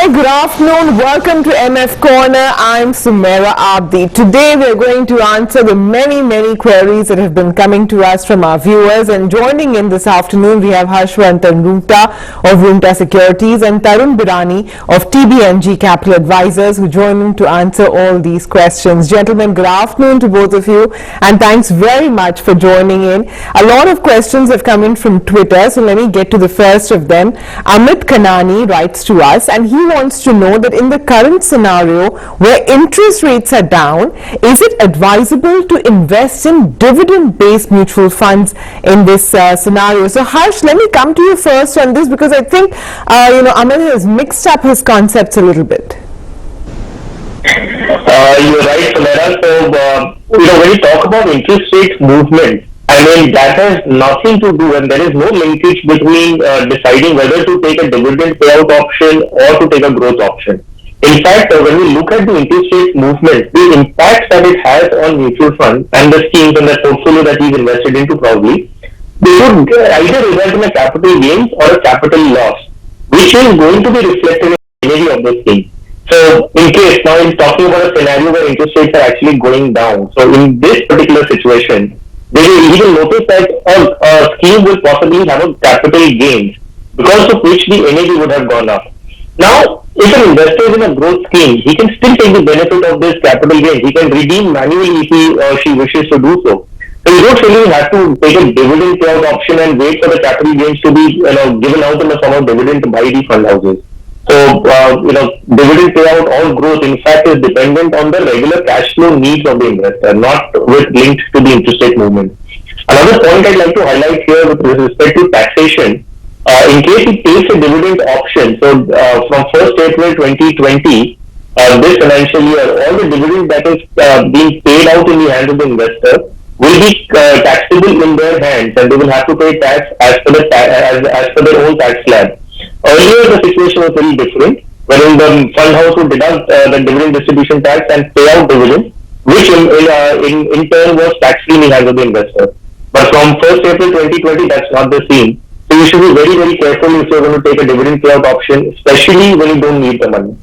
Hi, good afternoon. Welcome to MF Corner. I'm Sumaira Abdi. Today we're going to answer the many queries that have been coming to us from our viewers. And joining in this afternoon, we have Harshvardhan Roongta of Roongta Securities and Tarun Birani of TBNG Capital Advisors, who join in to answer all these questions. Gentlemen, good afternoon to both of you, and thanks very much for joining in. A lot of questions have come in from Twitter, so let me get to the first of them. Amit Kanani writes to us, and he wants to know that in the current scenario where interest rates are down, is it advisable to invest in dividend-based mutual funds in this scenario? So Harsh, let me come to you first on this, because I think Amit has mixed up his concepts a little bit. You're right, Samara. So, when you talk about interest rate movement, I mean, that has nothing to do, and there is no linkage between deciding whether to take a dividend payout option or to take a growth option. In fact, when we look at the interest rate movement, the impact that it has on mutual funds and the schemes and the portfolio that we've invested into probably, they would either result in a capital gains or a capital loss, which is going to be reflected in the NAV of the scheme. So, in case, now in talking about a scenario where interest rates are actually going down, so in this particular situation, you will notice that a scheme will possibly have a capital gains, because of which the NAV would have gone up. Now, if an investor is in a growth scheme, he can still take the benefit of this capital gains. He can redeem manually if he or she wishes to do so. So you don't really have to take a dividend payout option and wait for the capital gains to be given out in the form of dividend by the fund houses. So, dividend payout or growth, in fact, is dependent on the regular cash flow needs of the investor, not linked to the interest rate movement. Another point I'd like to highlight here with respect to taxation, in case he takes a dividend option, so from 1st April 2020, this financial year, all the dividend that is being paid out in the hands of the investor will be taxable in their hands, and they will have to pay tax as per their own tax slab. Earlier, the situation was very different, wherein the fund house would deduct the dividend distribution tax and pay out dividend, which in turn was tax-free in the hands of the investor. But from 1st April 2020, that's not the scene. So you should be very careful if you're going to take a dividend payout option, especially when you don't need the money.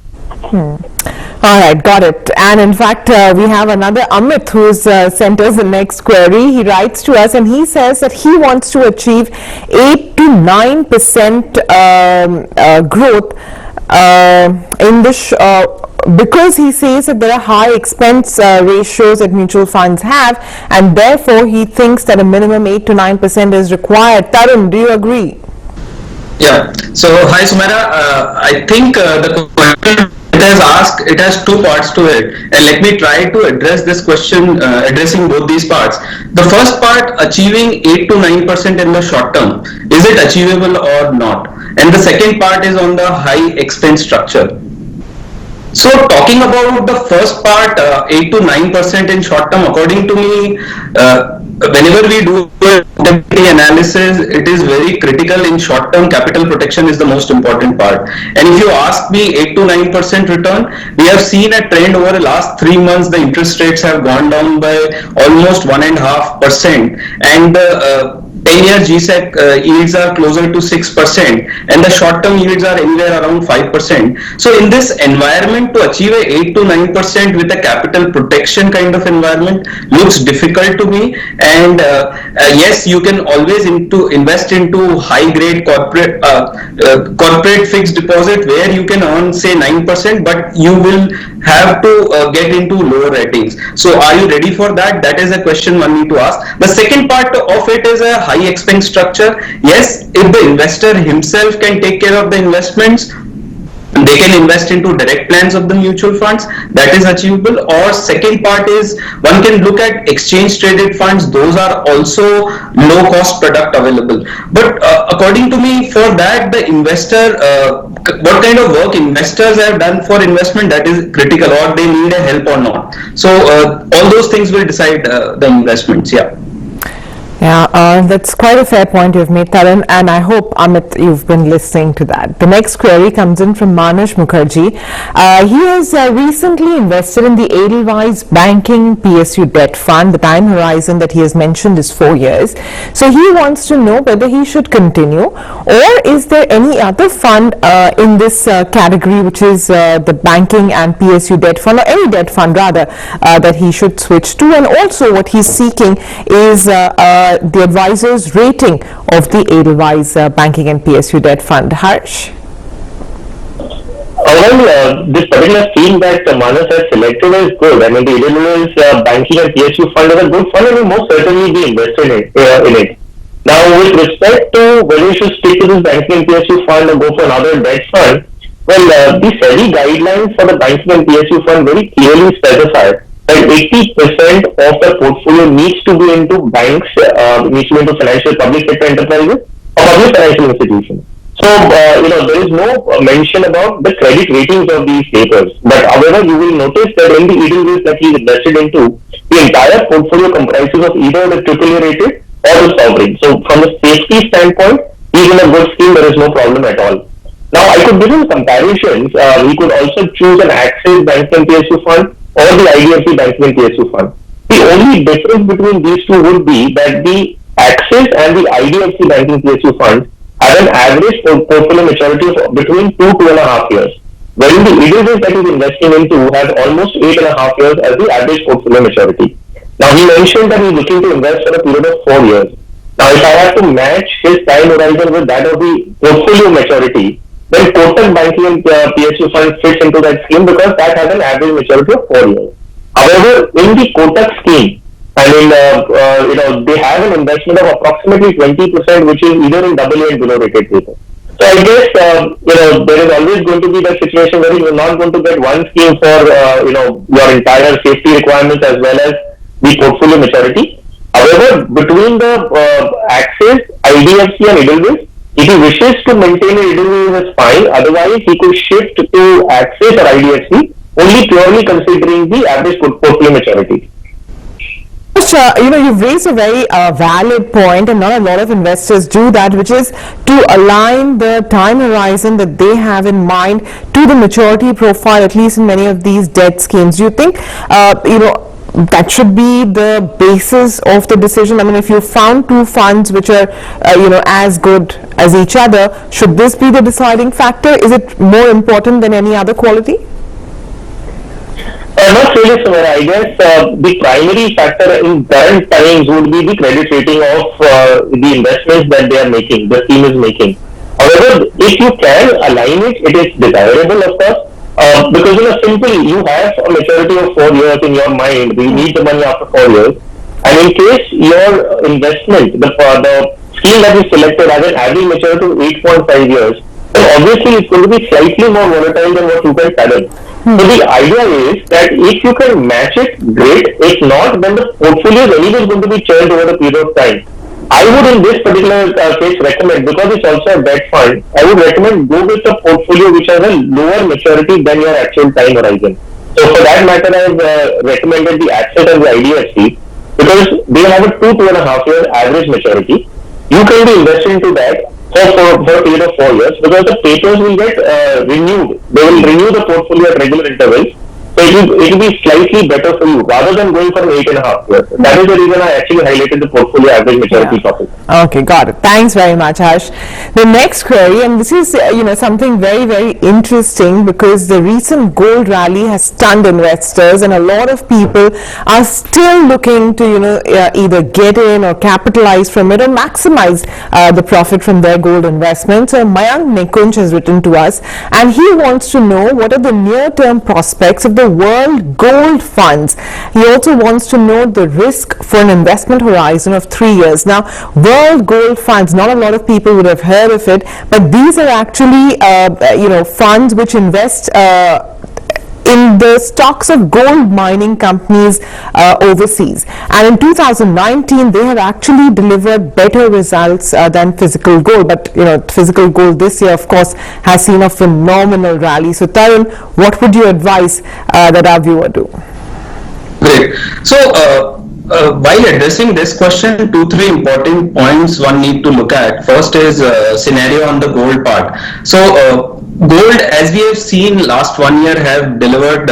All right, got it. And in fact, we have another Amit who's sent us the next query. He writes to us and he says that he wants to achieve 8 to 9% growth in the because he says that there are high expense ratios that mutual funds have, and therefore he thinks that a minimum 8 to 9% is required. Tarun, do you agree? Yeah. So, hi Sumaira. I think the question it has two parts to it, and let me try to address this question addressing both these parts. The first part, achieving 8 to 9% in the short term, is it achievable or not? And the second part is on the high expense structure. So talking about the first part, 8 to 9% in short term, according to me, whenever we do the analysis, it is very critical. In short term, capital protection is the most important part. And if you ask me 8 to 9% return, we have seen a trend over the last 3 months. The interest rates have gone down by almost 1.5%, and 10-year GSEC yields are closer to 6%, and the short-term yields are anywhere around 5%. So in this environment, to achieve a 8 to 9% with a capital protection kind of environment looks difficult to me. And yes, you can always invest into high-grade corporate fixed deposit where you can earn say 9%, but you will have to get into lower ratings. So are you ready for that? That is a question one need to ask. The second part of it is a high expense structure. Yes, if the investor himself can take care of the investments, they can invest into direct plans of the mutual funds, that is achievable. Or second part is one can look at exchange traded funds. Those are also low cost product available. But according to me, for that the investor, what kind of work investors have done for investment, that is critical, or they need a help or not. So all those things will decide the investments. Yeah. Yeah, that's quite a fair point you've made, Tarun, and I hope, Amit, you've been listening to that. The next query comes in from Manush Mukherjee. He has recently invested in the Edelweiss Banking PSU Debt Fund. The time horizon that he has mentioned is 4 years. So he wants to know whether he should continue, or is there any other fund in this category, which is the Banking and PSU Debt Fund, or any debt fund rather, that he should switch to. And also what he's seeking is the advisor's rating of the Edelweiss Banking and PSU Debt Fund. Harsh? This particular scheme that Manas has selected is good. I mean, the Edelweiss Banking and PSU Fund is a good fund, and we most certainly be invested in it. Now, with respect to whether you should stick to this Banking and PSU Fund or go for another debt fund, well, the SEBI guidelines for the Banking and PSU Fund very clearly specify that 80% of the portfolio needs to be into banks, needs to be into financial public sector enterprises or public financial institutions. So, there is no mention about the credit ratings of these papers. But however, you will notice that in the Edelweiss that he invested into, the entire portfolio comprises of either the AAA rated or the sovereign. So, from a safety standpoint, he's in a good scheme, there is no problem at all. Now, I could give him comparisons. He could also choose an Axis Banking and PSU Fund or the IDFC Banking and PSU Fund. The only difference between these two would be that the Axis and the IDFC Banking PSU Funds have an average portfolio maturity of between 2.5 years, wherein the Edelweiss that he's investing into has almost 8.5 years as the average portfolio maturity. Now, he mentioned that he's looking to invest for a period of 4 years. Now, if I have to match his time horizon with that of the portfolio maturity, then Kotak Banking and PSU Fund fits into that scheme because that has an average maturity of 4 years. However, in the Kotak scheme, I mean, they have an investment of approximately 20%, which is either in AA and below rated paper. So I guess, there is always going to be that situation where you're not going to get one scheme for, your entire safety requirements as well as the portfolio maturity. However, between the Axis, IDFC and Edelweiss, if he wishes to maintain an Edelweiss, it's fine. Otherwise, he could shift to Axis or IDFC, only purely considering the average portfolio maturity. You've raised a very valid point, and not a lot of investors do that, which is to align the time horizon that they have in mind to the maturity profile, at least in many of these debt schemes. Do you think, that should be the basis of the decision? I mean, if you found two funds which are, as good as each other, should this be the deciding factor? Is it more important than any other quality? Not really, Samara. I guess the primary factor in current times would be the credit rating of the investments that they are making, the scheme is making. However, if you can align it, it is desirable, of course. Because simply you have a maturity of 4 years in your mind, you need the money after 4 years, and in case your investment, the scheme that is selected has an average maturity of 8.5 years, then obviously it's going to be slightly more volatile than what you can fathom. So the idea is that if you can match it, great. If not, then the portfolio is anyway going to be churned over the period of time. I would in this particular case recommend, because it's also a debt fund, I would recommend go with a portfolio which has a lower maturity than your actual time horizon. So for that matter, I have recommended the Axis and the IDFC because they have a 2.5 years average maturity. You can be invested into that for a period of 4 years because the papers will get renewed. They will renew the portfolio at regular intervals. So it will be slightly better for you rather than going for 8.5 years. That is the reason I actually highlighted the portfolio average maturity topic. Okay, got it. Thanks very much, Harsh. The next query, and this is something very, very interesting because the recent gold rally has stunned investors, and a lot of people are still looking to either get in or capitalize from it or maximize the profit from their gold investment. So Mayank Nikunj has written to us, and he wants to know what are the near-term prospects of the world gold funds. He also wants to know the risk for an investment horizon of 3 years. Now, world gold funds, not a lot of people would have heard of it, but these are actually funds which invest in the stocks of gold mining companies overseas, and in 2019 they have actually delivered better results than physical gold. But physical gold this year of course has seen a phenomenal rally. So Tarun, what would you advise that our viewer do? Great. So while addressing this question, two, three important points one need to look at. First is scenario on the gold part. So, gold, as we have seen last 1 year, have delivered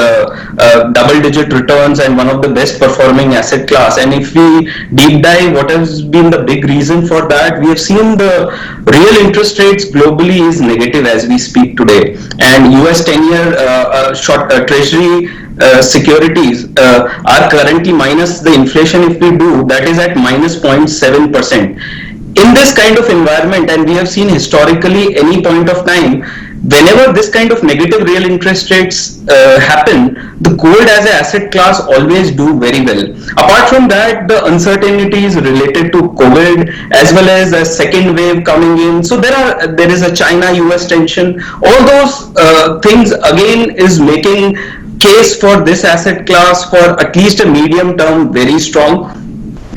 double-digit returns and one of the best performing asset class. And if we deep dive, what has been the big reason for that? We have seen the real interest rates globally is negative as we speak today, and US 10-year short Treasury securities are currently minus the inflation. If we do, that is at minus 0.7%. In this kind of environment, and we have seen historically any point of time, whenever this kind of negative real interest rates happen, the gold as an asset class always do very well. Apart from that, the uncertainties related to COVID as well as a second wave coming in. So there is a China-US tension. All those things again is making case for this asset class for at least a medium term very strong.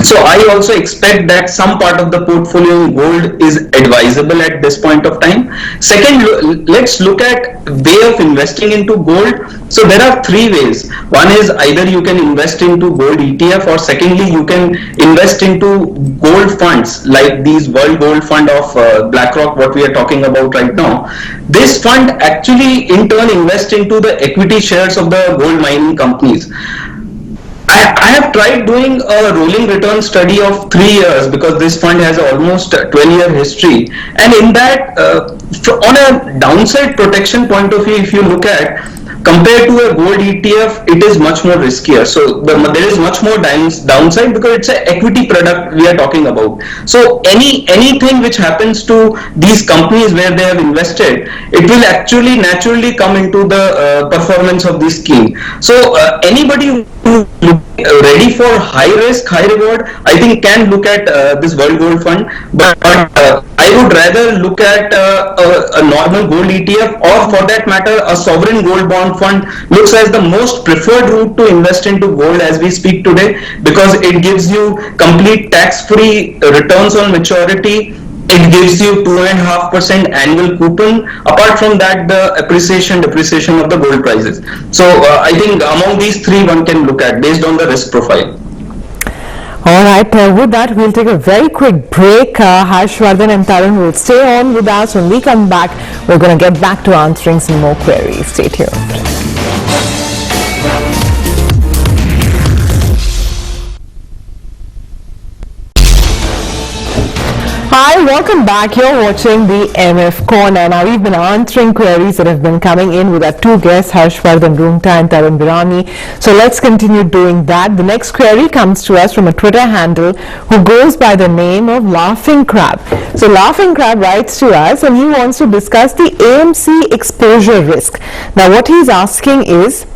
So I also expect that some part of the portfolio in gold is advisable at this point of time. Second, let's look at way of investing into gold. So there are three ways. One is either you can invest into gold ETF, or secondly you can invest into gold funds like these World Gold Fund of BlackRock, what we are talking about right now. This fund actually in turn invests into the equity shares of the gold mining companies. I have tried doing a rolling return study of 3 years because this fund has almost 12-year history, and in that on a downside protection point of view, if you look at compared to a gold ETF, it is much more riskier. So there is much more downside because it's an equity product we are talking about. So anything which happens to these companies where they have invested, it will actually naturally come into the performance of this scheme. So anybody who ready for high risk, high reward, I think can look at this World Gold Fund, but I would rather look at a normal gold ETF, or for that matter a sovereign gold bond fund looks as the most preferred route to invest into gold as we speak today, because it gives you complete tax-free returns on maturity. It gives you 2.5% annual coupon. Apart from that, the depreciation of the gold prices. So I think among these three one can look at based on the risk profile. All right, with that, we'll take a very quick break. Harshvardhan and Tarun will stay on with us. When we come back, we're going to get back to answering some more queries. Stay tuned. Hi, welcome back. You're watching the MF Corner. Now, we've been answering queries that have been coming in with our two guests, Harshvardhan Roongta and Tarun Birani. So let's continue doing that. The next query comes to us from a Twitter handle who goes by the name of Laughing Crab. So Laughing Crab writes to us and he wants to discuss the AMC Exposure Risk. Now, what he's asking is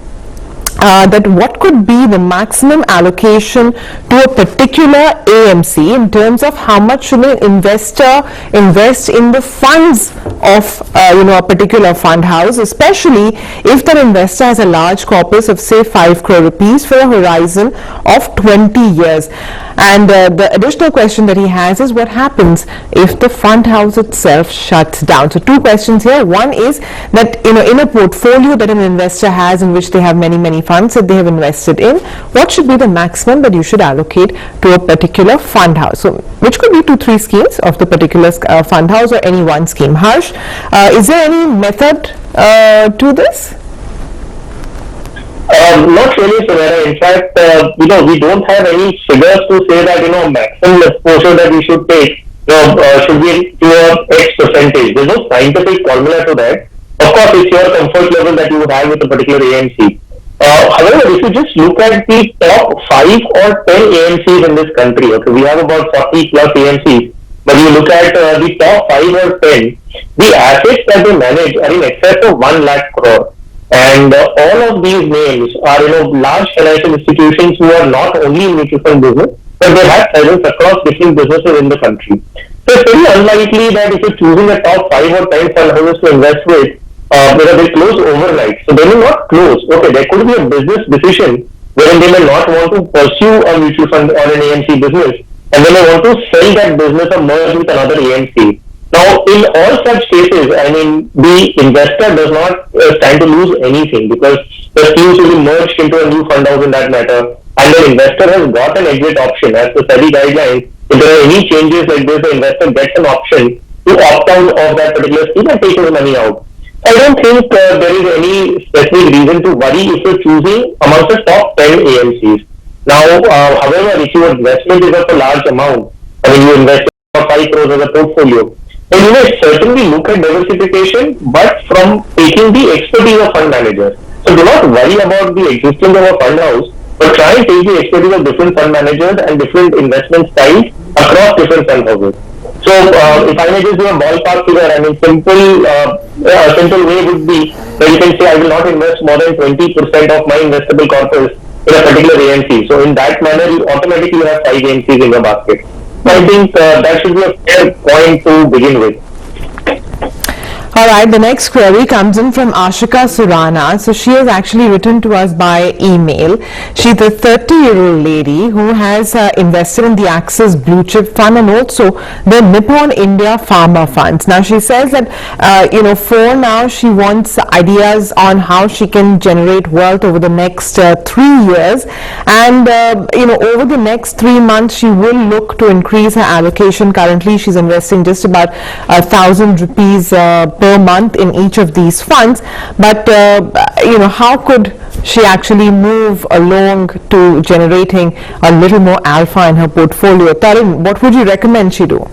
that what could be the maximum allocation to a particular AMC in terms of how much should an investor invest in the funds of a particular fund house, especially if that investor has a large corpus of say 5 crore rupees for a horizon of 20 years. And the additional question that he has is what happens if the fund house itself shuts down. So two questions here. One is that in a portfolio that an investor has in which they have many funds that they have invested in, what should be the maximum that you should allocate to a particular fund house? So which could be 2-3 schemes of the particular fund house or any one scheme. Harsh, is there any method to this? Not really, Savera. In fact, we don't have any figures to say that, maximum exposure that we should take, should be to a X percentage. There's no scientific formula to that. Of course, it's your comfort level that you have with a particular AMC. However, if you just look at the top 5 or 10 AMCs in this country, okay, we have about 40 plus AMCs, but you look at the top 5 or 10, the assets that they manage are in excess of 1 lakh crore. And all of these names are, large financial institutions who are not only in mutual fund business, but they have presence across different businesses in the country. So it's very unlikely that if you're choosing a top 5 or 10 fund houses to invest with, they close overnight. So they will not close. Okay, there could be a business decision wherein they may not want to pursue a mutual fund or an AMC business, and then they want to sell that business or merge with another AMC. Now, in all such cases, the investor does not stand to lose anything, because the schemes will be merged into a new fund house in that matter, and the investor has got an exit option as per SEBI guidelines. If there are any changes like this, the investor gets an option to opt out of that particular scheme and take his money out. I don't think there is any specific reason to worry if you're choosing amongst the top 10 AMCs. Now, however, if your investment is of a large amount, I mean, you invest 5 crores as a portfolio, then you may certainly look at diversification, but from taking the expertise of fund managers. So do not worry about the existence of a fund house, but try and take the expertise of different fund managers and different investment styles across different fund houses. So if I may just do a ballpark figure, I mean, a simple way would be that you can say I will not invest more than 20% of my investable corpus in a particular AMC. So in that manner, you automatically have 5 AMCs in your basket. I think that should be a fair point to begin with. All right, the next query comes in from Ashika Surana. So she has actually written to us by email. She's a 30-year-old lady who has invested in the Axis Blue Chip Fund and also the Nippon India Pharma Funds. Now she says that, for now she wants ideas on how she can generate wealth over the next 3 years. And, over the next 3 months, she will look to increase her allocation. Currently, she's investing just about 1,000 rupees per month in each of these funds, but how could she actually move along to generating a little more alpha in her portfolio? Tarun, what would you recommend she do?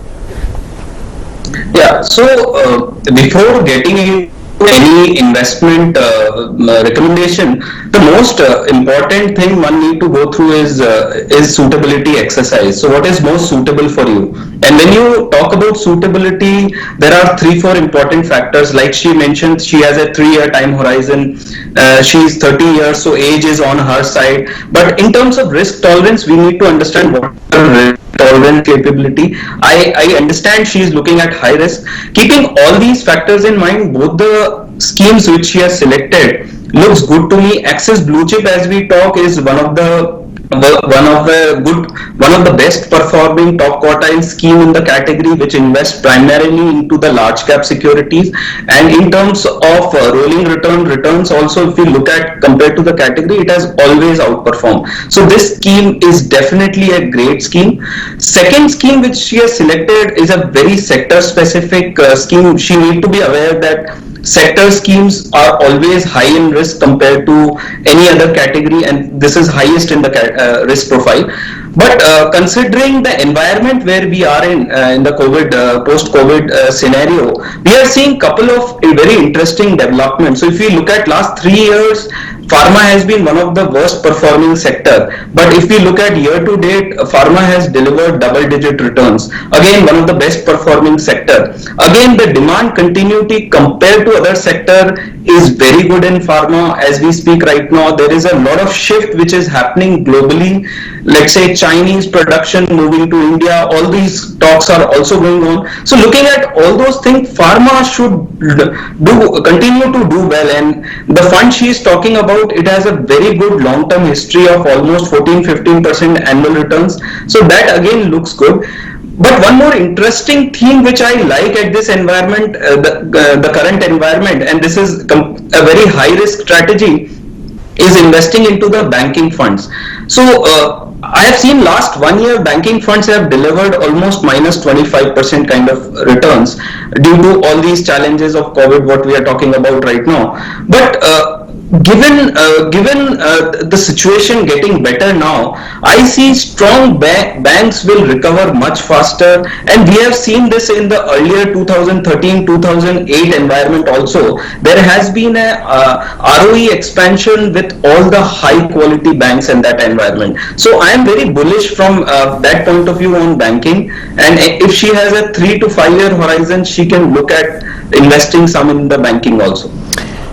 Yeah, so before getting into any investment recommendation, the most important thing one need to go through is suitability exercise. So what is most suitable for you? And when you talk about suitability, there are 3-4 important factors. Like she mentioned, she has a 3-year time horizon. She is 30 years, so age is on her side. But in terms of risk tolerance, we need to understand what risk tolerance capability. I understand she is looking at high risk. Keeping all these factors in mind, both the schemes which she has selected looks good to me. Axis Blue Chip, as we talk, is one of the best performing top quartile scheme in the category, which invests primarily into the large cap securities, and in terms of rolling returns also, if you look at compared to the category, it has always outperformed. So this scheme is definitely a great scheme. Second scheme which she has selected is a very sector specific scheme. She need to be aware that sector schemes are always high in risk compared to any other category, and this is highest in the risk profile. But considering the environment where we are in the COVID, post-COVID scenario, we are seeing couple of very interesting developments. So if we look at last 3 years, pharma has been one of the worst performing sector. But if we look at year to date, pharma has delivered double-digit returns. Again, one of the best performing sector. Again, the demand continuity compared to other sector is very good in pharma. As we speak right now, there is a lot of shift which is happening globally. Let's say Chinese production moving to India, all these talks are also going on. So looking at all those things, pharma should continue to do well, and the fund she is talking about, it has a very good long-term history of almost 14-15% annual returns. So that again looks good. But one more interesting theme which I like at this environment, the current environment, and this is a very high risk strategy, is investing into the banking funds. So I have seen last 1 year banking funds have delivered almost minus 25% kind of returns due to all these challenges of COVID, what we are talking about right now. But given the situation getting better now, I see strong banks will recover much faster, and we have seen this in the earlier 2013-2008 environment also. There has been a ROE expansion with all the high quality banks in that environment. So I am very bullish from that point of view on banking, and if she has a 3 to 5 year horizon, she can look at investing some in the banking also.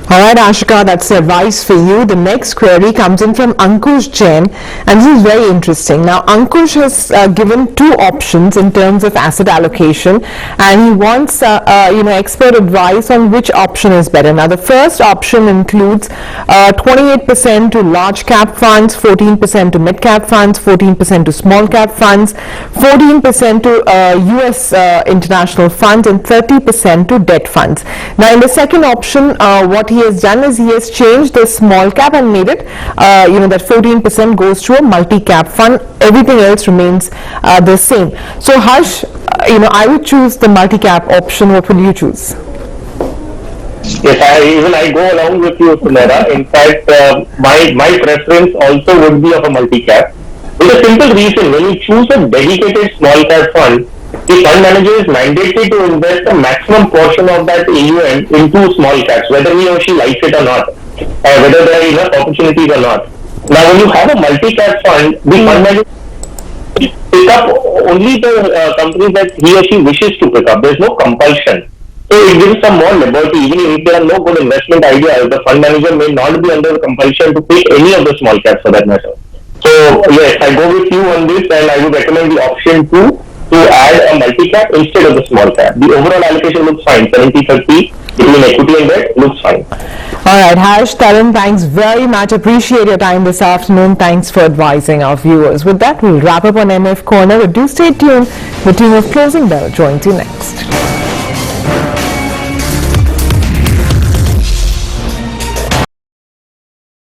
All right, Ashika, that's advice for you. The next query comes in from Ankush Jain, and this is very interesting. Now, Ankush has given 2 options in terms of asset allocation, and he wants, expert advice on which option is better. Now, the first option includes 28% to large cap funds, 14% to mid cap funds, 14% to small cap funds, 14% to US international funds, and 30% to debt funds. Now, in the second option, what he has done is he has changed the small cap and made it, that 14% goes to a multi-cap fund. Everything else remains the same. So Harsh, I would choose the multi-cap option. What would you choose? Yes, I go along with you, Sumera. In fact, my preference also would be of a multi-cap. With a simple reason, when you choose a dedicated small cap fund, the fund manager is mandated to invest a maximum portion of that AUM into small caps, whether he or she likes it or not, whether there are enough opportunities or not. Now, when you have a multi-cap fund, the fund manager pick up only the companies that he or she wishes to pick up. There is no compulsion. So it gives some more liberty. Even if there are no good investment ideas, the fund manager may not be under compulsion to pick any of the small caps for that matter. So yes, I go with you on this, and I would recommend the option 2 to add a multi-cap instead of the small cap. The overall allocation looks fine. 70-30 between equity and debt looks fine. All right, Harsh, Tarun, thanks very much. Appreciate your time this afternoon. Thanks for advising our viewers. With that, we'll wrap up on MF Corner. But do stay tuned. The team of Closing Bell joins you next.